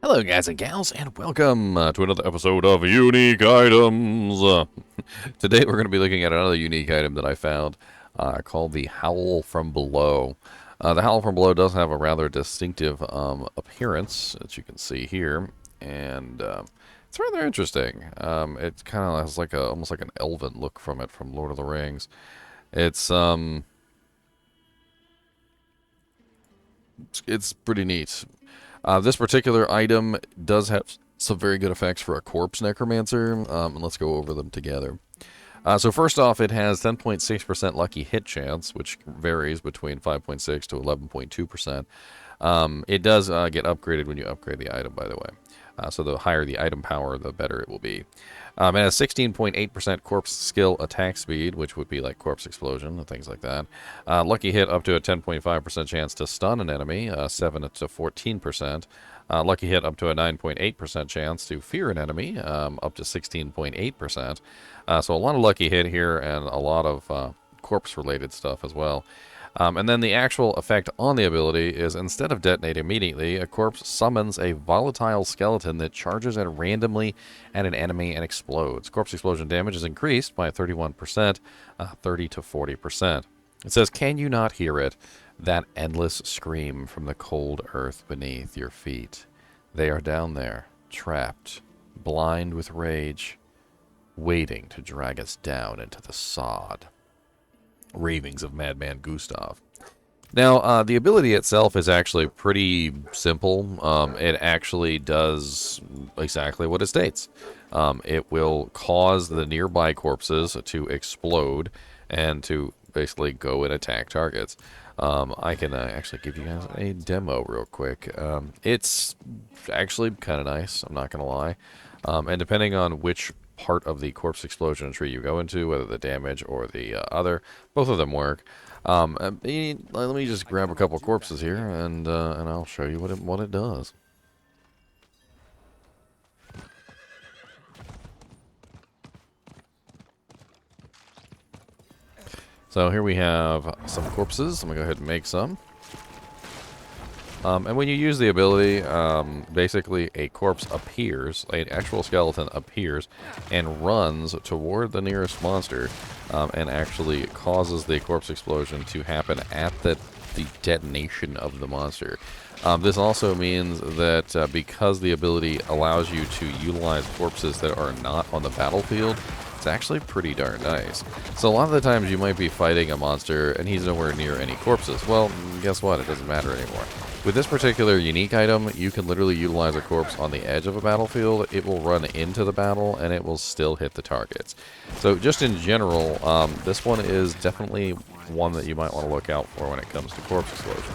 Hello, guys and gals, and welcome to another episode of Unique Items. Today, we're going to be looking at another unique item that I found called the Howl From Below. The Howl From Below does have a rather distinctive appearance, as you can see here, and it's rather interesting. It kind of has like almost like an elven look from it from Lord of the Rings. It's pretty neat. This particular item does have some very good effects for a corpse necromancer, and let's go over them together. So first off, it has 10.6% lucky hit chance, which varies between 5.6 to 11.2%. It does get upgraded when you upgrade the item, by the way. So the higher the item power, the better it will be. It has 16.8% corpse skill attack speed, which would be like corpse explosion and things like that. Lucky hit up to a 10.5% chance to stun an enemy, 7 to 14%. Lucky hit up to a 9.8% chance to fear an enemy, up to 16.8%. So a lot of lucky hit here and a lot of corpse-related stuff as well. And then the actual effect on the ability is instead of detonating immediately, a corpse summons a volatile skeleton that charges at randomly at an enemy and explodes. Corpse explosion damage is increased by 31%, 30 to 40%. It says, "Can you not hear it? That endless scream from the cold earth beneath your feet. They are down there, trapped, blind with rage, waiting to drag us down into the sod." Ravings of Madman Gustav. Now, the ability itself is actually pretty simple. It actually does exactly what it states. It will cause the nearby corpses to explode and to basically go and attack targets. I can actually give you guys a demo real quick. It's actually kind of nice, I'm not going to lie. And depending on which part of the corpse explosion tree you go into, whether the damage or the other, both of them work. Let me just grab a couple corpses here, and I'll show you what it does. So here we have some corpses. I'm gonna go ahead and make some. And when you use the ability, basically a corpse appears, an actual skeleton appears, and runs toward the nearest monster, and actually causes the corpse explosion to happen at the detonation of the monster. This also means that because the ability allows you to utilize corpses that are not on the battlefield, it's actually pretty darn nice. So a lot of the times you might be fighting a monster and he's nowhere near any corpses. Well, guess what? It doesn't matter anymore. With this particular unique item, you can literally utilize a corpse on the edge of a battlefield. It will run into the battle, and it will still hit the targets. So just in general, this one is definitely one that you might want to look out for when it comes to corpse explosion.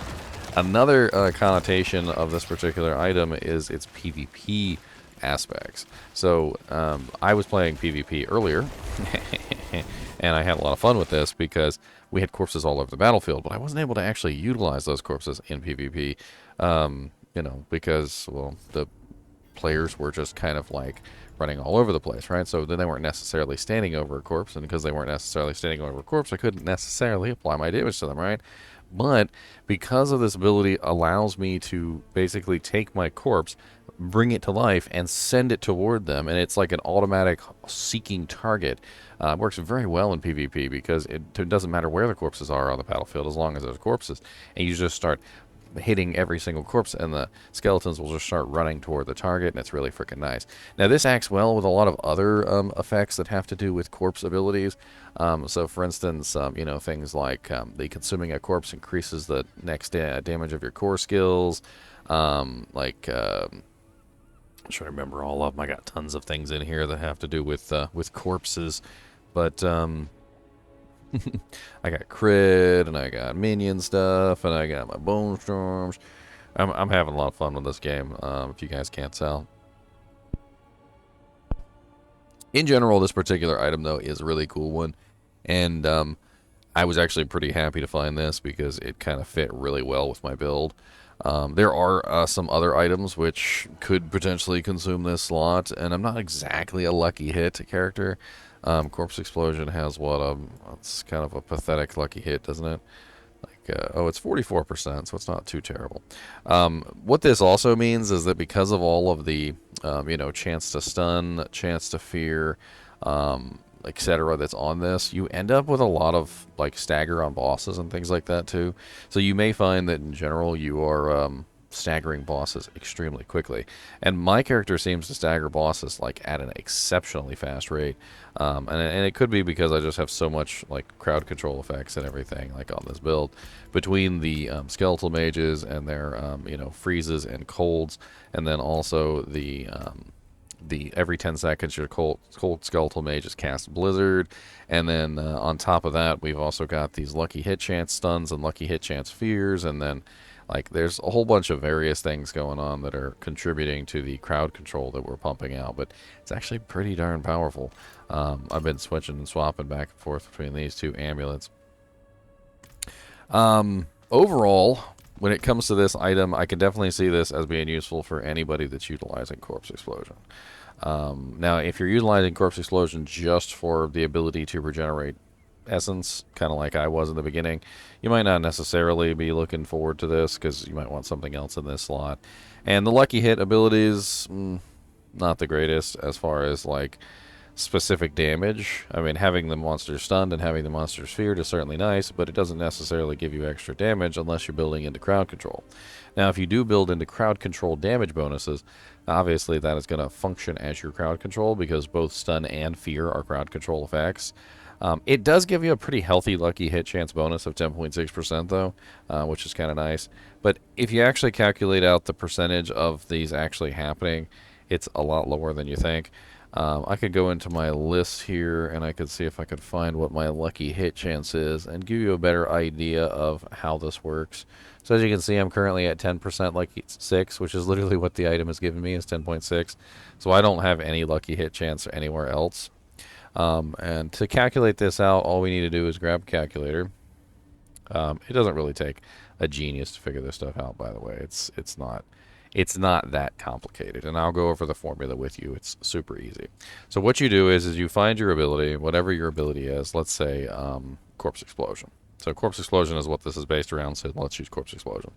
Another connotation of this particular item is its PvP aspects. So I was playing PvP earlier, and I had a lot of fun with this because we had corpses all over the battlefield, but I wasn't able to actually utilize those corpses in PvP, because, well, the players were just kind of like running all over the place, right? So then they weren't necessarily standing over a corpse, and because they weren't necessarily standing over a corpse, I couldn't necessarily apply my damage to them, right? But because of this ability allows me to basically take my corpse, bring it to life, and send it toward them, and it's like an automatic seeking target. Works very well in PvP because it doesn't matter where the corpses are on the battlefield as long as there's corpses, and you just start hitting every single corpse, and the skeletons will just start running toward the target, and it's really freaking nice. Now, this acts well with a lot of other effects that have to do with corpse abilities. So, for instance, things like the consuming a corpse increases the next damage of your core skills. I'm trying to remember all of them. I got tons of things in here that have to do with corpses, but I got crit, and I got minion stuff, and I got my bone storms. I'm having a lot of fun with this game, if you guys can't tell. In general, this particular item, though, is a really cool one, and I was actually pretty happy to find this because it kind of fit really well with my build. There are some other items which could potentially consume this slot, and I'm not exactly a lucky hit character. Corpse Explosion has what? It's kind of a pathetic lucky hit, doesn't it? Like oh, it's 44%, so it's not too terrible. What this also means is that because of all of the, chance to stun, chance to fear, etc. that's on this, you end up with a lot of like stagger on bosses and things like that too. So you may find that in general you are staggering bosses extremely quickly. And my character seems to stagger bosses like at an exceptionally fast rate. And it could be because I just have so much like crowd control effects and everything like on this build between the skeletal mages and their freezes and colds, and then also the every 10 seconds your cold skeletal mage just cast blizzard, and then on top of that we've also got these lucky hit chance stuns and lucky hit chance fears, and then like there's a whole bunch of various things going on that are contributing to the crowd control that we're pumping out, but it's actually pretty darn powerful. I've been switching and swapping back and forth between these two amulets. Overall, when it comes to this item, I can definitely see this as being useful for anybody that's utilizing Corpse Explosion. Now, if you're utilizing Corpse Explosion just for the ability to regenerate essence, kind of like I was in the beginning, you might not necessarily be looking forward to this because you might want something else in this slot. And the lucky hit abilities, not the greatest as far as like specific damage. I mean, having the monster stunned and having the monster feared is certainly nice, but it doesn't necessarily give you extra damage unless you're building into crowd control. Now, if you do build into crowd control damage bonuses, obviously that is going to function as your crowd control because both stun and fear are crowd control effects. It does give you a pretty healthy lucky hit chance bonus of 10.6% though, which is kind of nice. But if you actually calculate out the percentage of these actually happening, it's a lot lower than you think. I could go into my list here and I could see if I could find what my lucky hit chance is and give you a better idea of how this works. So as you can see, I'm currently at 10% lucky 6, which is literally what the item has given me is 10.6. So I don't have any lucky hit chance anywhere else. And to calculate this out, all we need to do is grab a calculator. It doesn't really take a genius to figure this stuff out, by the way. It's not that complicated, and I'll go over the formula with you. It's super easy. So what you do is you find your ability, whatever your ability is. Let's say Corpse Explosion. So Corpse Explosion is what this is based around, so let's use Corpse Explosion.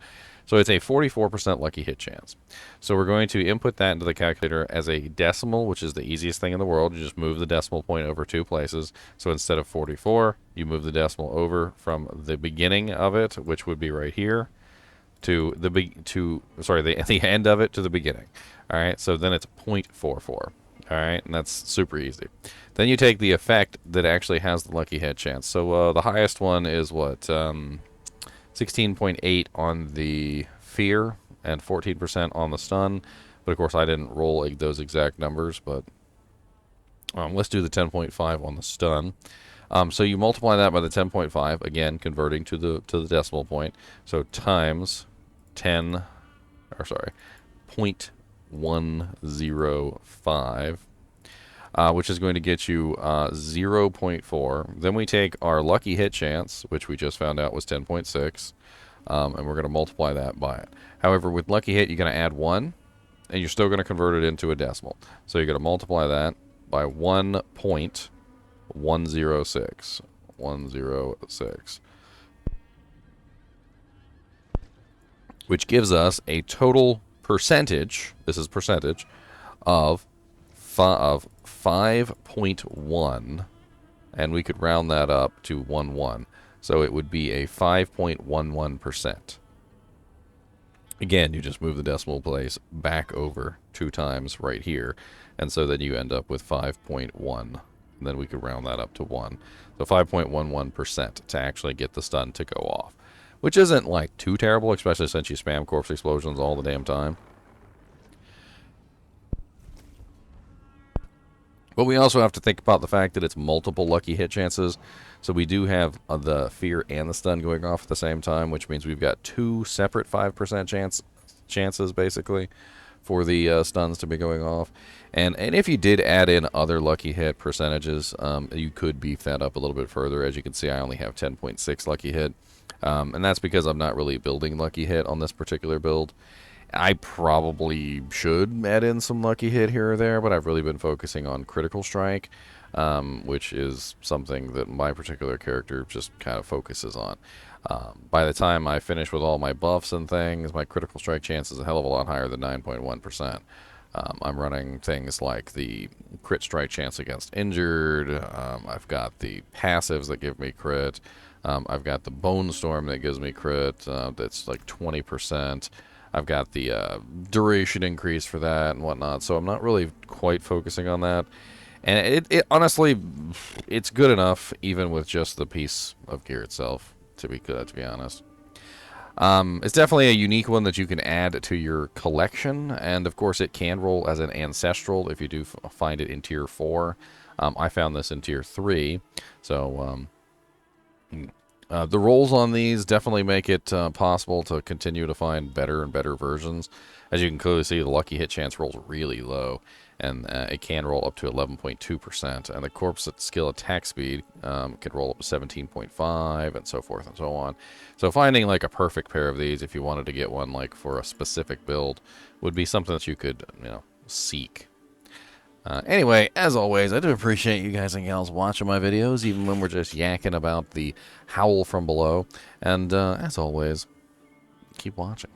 So it's a 44% lucky hit chance. So we're going to input that into the calculator as a decimal, which is the easiest thing in the world. You just move the decimal point over 2 places. So instead of 44, you move the decimal over from the beginning of it, which would be right here, to the end of it to the beginning. All right, so then it's 0.44. All right, and that's super easy. Then you take the effect that actually has the lucky hit chance. So the highest one is what, 16.8 on the fear and 14% on the stun. But of course, I didn't roll those exact numbers. But let's do the 10.5 on the stun. So you multiply that by the 10.5, again converting to the decimal point. So times 0.105, which is going to get you 0.4. Then we take our lucky hit chance, which we just found out was 10.6, and we're going to multiply that by it. However, with lucky hit, you're going to add 1, and you're still going to convert it into a decimal. So you're going to multiply that by 1.106. 106. Which gives us a total percentage, this is percentage, of 5.1, and we could round that up to 1.1. So it would be a 5.11%. Again, you just move the decimal place back over 2 times right here, and so then you end up with 5.1. And then we could round that up to 1. So 5.11% to actually get the stun to go off. Which isn't like too terrible, especially since you spam Corpse Explosions all the damn time. But we also have to think about the fact that it's multiple lucky hit chances. So we do have the fear and the stun going off at the same time, which means we've got 2 separate 5% chances, basically, for the stuns to be going off. And if you did add in other lucky hit percentages, you could beef that up a little bit further. As you can see, I only have 10.6 lucky hit. And that's because I'm not really building lucky hit on this particular build. I probably should add in some lucky hit here or there, but I've really been focusing on critical strike, which is something that my particular character just kind of focuses on. By the time I finish with all my buffs and things, my critical strike chance is a hell of a lot higher than 9.1%. I'm running things like the crit strike chance against injured. I've got the passives that give me crit. I've got the Bone Storm that gives me crit. That's like 20%. I've got the duration increase for that and whatnot. So I'm not really quite focusing on that. And it honestly, it's good enough even with just the piece of gear itself. To be honest. It's definitely a unique one that you can add to your collection, and of course it can roll as an ancestral if you do find it in tier 4. I found this in tier 3, so the rolls on these definitely make it possible to continue to find better and better versions. As you can clearly see, the lucky hit chance rolls really low, and it can roll up to 11.2%. And the corpse at skill attack speed can roll up to 17.5, and so forth and so on. So finding like a perfect pair of these, if you wanted to get one like for a specific build, would be something that you could, seek. Anyway, as always, I do appreciate you guys and gals watching my videos, even when we're just yakking about the Howl From Below. And as always, keep watching.